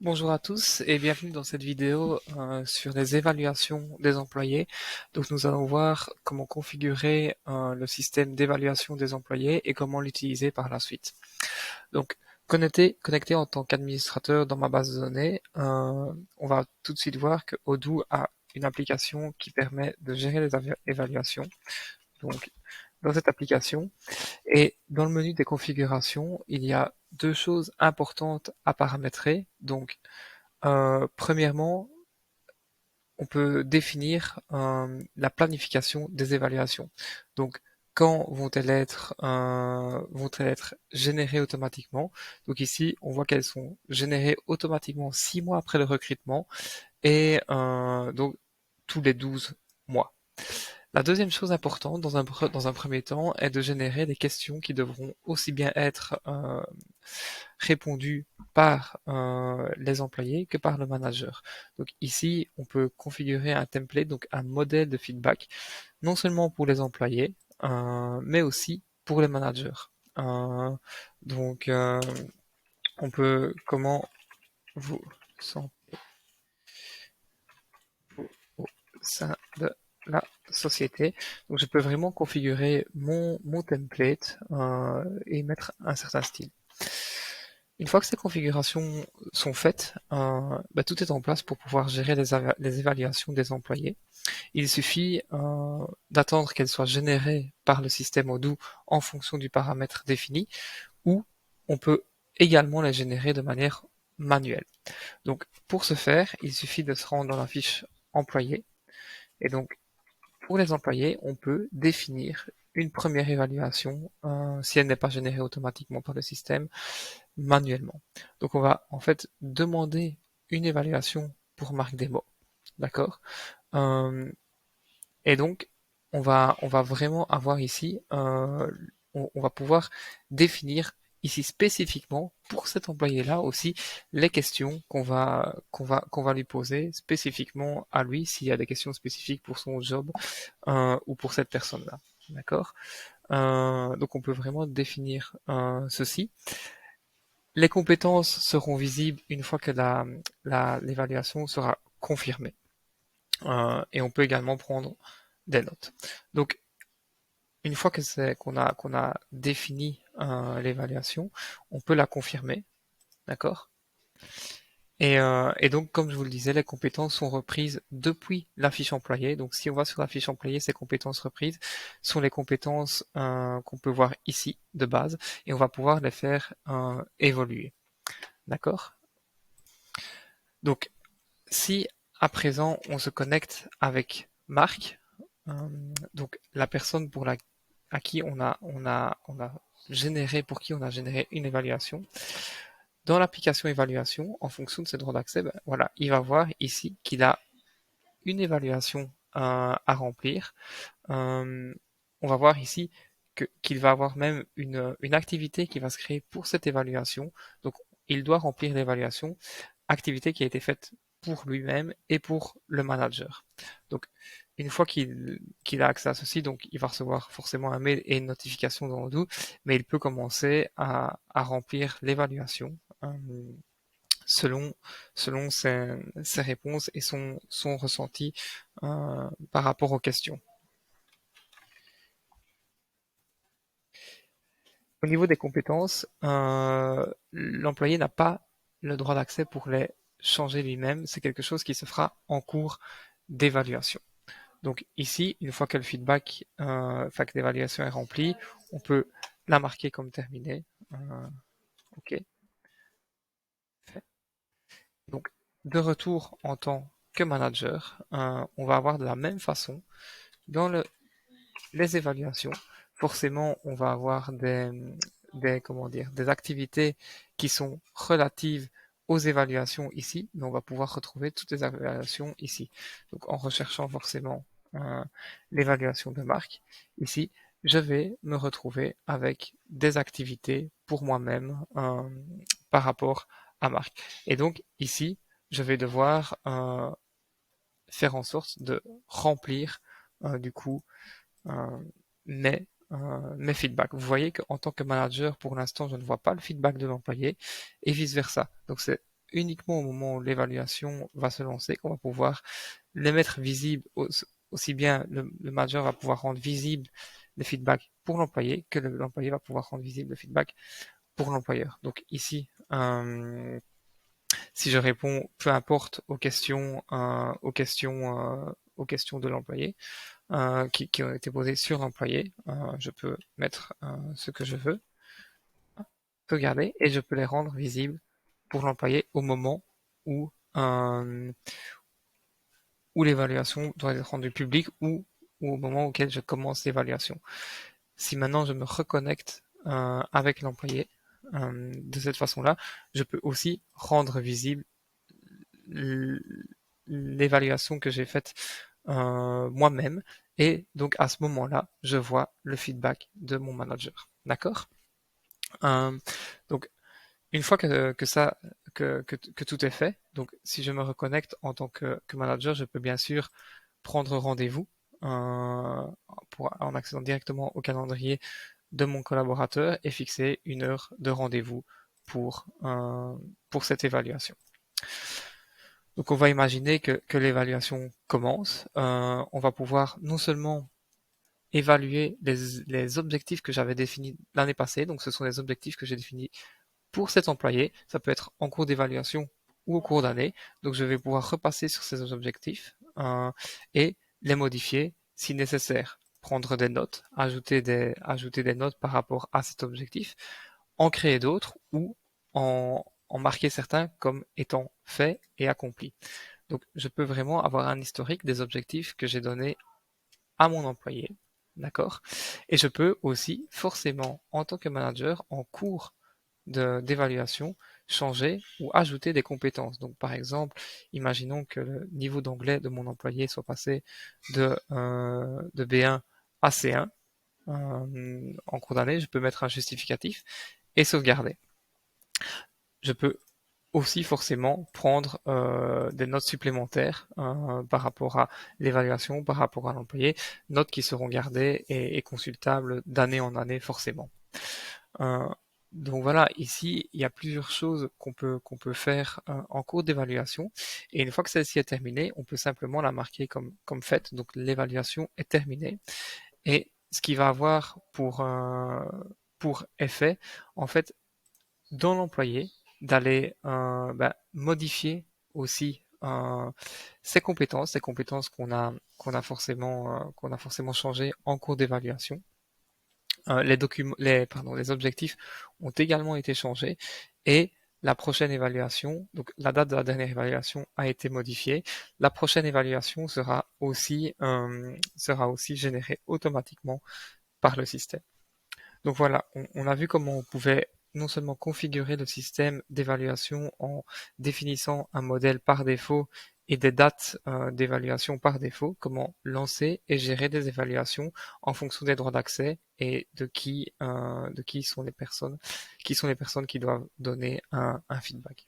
Bonjour à tous et bienvenue dans cette vidéo sur les évaluations des employés. Donc nous allons voir comment configurer le système d'évaluation des employés et comment l'utiliser par la suite. Donc connecté en tant qu'administrateur dans ma base de données, on va tout de suite voir que Odoo a une application qui permet de gérer les évaluations. Donc dans cette application, et dans le menu des configurations, il y a deux choses importantes à paramétrer. Donc premièrement, on peut définir la planification des évaluations. Donc, quand vont-elles être générées automatiquement? Donc ici, on voit qu'elles sont générées automatiquement 6 mois après le recrutement et donc tous les 12 mois. La deuxième chose importante dans un premier temps est de générer des questions qui devront aussi bien être répondues par les employés que par le manager. Donc ici, on peut configurer un template, donc un modèle de feedback, non seulement pour les employés, mais aussi pour les managers. Euh, donc, on peut comment vous sentez au sein de la société. Donc je peux vraiment configurer mon template et mettre un certain style. Une fois que ces configurations sont faites, tout est en place pour pouvoir gérer les évaluations des employés. Il suffit d'attendre qu'elles soient générées par le système Odoo en fonction du paramètre défini, ou on peut également les générer de manière manuelle. Donc pour ce faire, il suffit de se rendre dans la fiche employé, et donc pour les employés, on peut définir une première évaluation si elle n'est pas générée automatiquement par le système manuellement. Donc on va en fait demander une évaluation pour Marc Demo, d'accord. Euh, et donc on va vraiment avoir ici, on va pouvoir définir ici spécifiquement pour cet employé-là aussi les questions qu'on va lui poser spécifiquement à lui s'il y a des questions spécifiques pour son job ou pour cette personne-là. D'accord. Donc on peut vraiment définir ceci. Les compétences seront visibles une fois que l'évaluation sera confirmée. Et on peut également prendre des notes. Donc une fois qu'on a défini l'évaluation, on peut la confirmer, d'accord. Et donc, comme je vous le disais, les compétences sont reprises depuis la fiche employée. Donc, si on va sur la fiche employée, ces compétences reprises sont les compétences qu'on peut voir ici de base, et on va pouvoir les faire évoluer. D'accord? Donc, si à présent on se connecte avec Marc, euh, donc la personne à qui on a généré, pour qui on a généré une évaluation, dans l'application évaluation, en fonction de ses droits d'accès, ben, voilà, il va voir ici qu'il a une évaluation à remplir. Euh, on va voir ici qu'il va avoir même une activité qui va se créer pour cette évaluation. Donc, il doit remplir l'évaluation, activité qui a été faite pour lui-même et pour le manager. Donc, une fois qu'il a accès à ceci, donc il va recevoir forcément un mail et une notification dans Odoo, mais il peut commencer à remplir l'évaluation selon, selon ses réponses et son ressenti par rapport aux questions. Au niveau des compétences, l'employé n'a pas le droit d'accès pour les changer lui-même. C'est quelque chose qui se fera en cours d'évaluation. Donc ici, une fois que le feedback, enfin que l'évaluation est remplie, on peut la marquer comme terminée. OK. Fait. Donc de retour en tant que manager, on va avoir de la même façon dans les évaluations. Forcément, on va avoir comment dire, des activités qui sont relatives aux évaluations ici, mais on va pouvoir retrouver toutes les évaluations ici. Donc en recherchant forcément euh, l'évaluation de marque, ici, je vais me retrouver avec des activités pour moi-même par rapport à marque. Et donc ici, je vais devoir faire en sorte de remplir du coup euh, mes feedbacks. Vous voyez qu'en tant que manager, pour l'instant, je ne vois pas le feedback de l'employé et vice-versa. Donc c'est uniquement au moment où l'évaluation va se lancer qu'on va pouvoir les mettre visibles, aussi bien le manager va pouvoir rendre visible le feedback pour l'employé que l'employé va pouvoir rendre visible le feedback pour l'employeur. Donc ici, si je réponds peu importe aux questions de l'employé qui ont été posées sur l'employé, je peux mettre ce que je veux, sauvegarder et je peux les rendre visibles pour l'employé au moment où euh, où l'évaluation doit être rendue publique ou au moment auquel je commence l'évaluation. Si maintenant je me reconnecte avec l'employé de cette façon-là, je peux aussi rendre visible l'évaluation que j'ai faite moi-même et donc à ce moment-là, je vois le feedback de mon manager. D'accord? euh, donc une fois que tout est fait, donc si je me reconnecte en tant que manager, je peux bien sûr prendre rendez-vous euh, en accédant directement au calendrier de mon collaborateur et fixer une heure de rendez-vous pour cette évaluation. Donc on va imaginer que l'évaluation commence. On va pouvoir non seulement évaluer les objectifs que j'avais définis l'année passée, donc ce sont les objectifs que j'ai définis pour cet employé. Ça peut être en cours d'évaluation ou au cours d'année. Donc je vais pouvoir repasser sur ces objectifs et les modifier si nécessaire. Prendre des notes, ajouter des notes par rapport à cet objectif, en créer d'autres ou en marquer certains comme étant faits et accomplis. Donc je peux vraiment avoir un historique des objectifs que j'ai donnés à mon employé, d'accord? Et je peux aussi forcément, en tant que manager, en cours d'évaluation, changer ou ajouter des compétences. Donc par exemple, imaginons que le niveau d'anglais de mon employé soit passé de B1 à C1 en cours d'année, je peux mettre un justificatif et sauvegarder. Je peux aussi forcément prendre des notes supplémentaires par rapport à l'évaluation, par rapport à l'employé, notes qui seront gardées et consultables d'année en année forcément. Euh, donc voilà, ici il y a plusieurs choses qu'on peut faire en cours d'évaluation et une fois que celle-ci est terminée, on peut simplement la marquer comme faite. Donc l'évaluation est terminée et ce qui va avoir pour effet en fait dans l'employé d'aller modifier aussi ses compétences qu'on a forcément changées en cours d'évaluation. Les objectifs ont également été changés et la prochaine évaluation, donc la date de la dernière évaluation a été modifiée. La prochaine évaluation sera aussi générée automatiquement par le système. Donc voilà, on a vu comment on pouvait non seulement configurer le système d'évaluation en définissant un modèle par défaut et des dates d'évaluation par défaut, comment lancer et gérer des évaluations en fonction des droits d'accès et de qui sont les personnes qui doivent donner un feedback.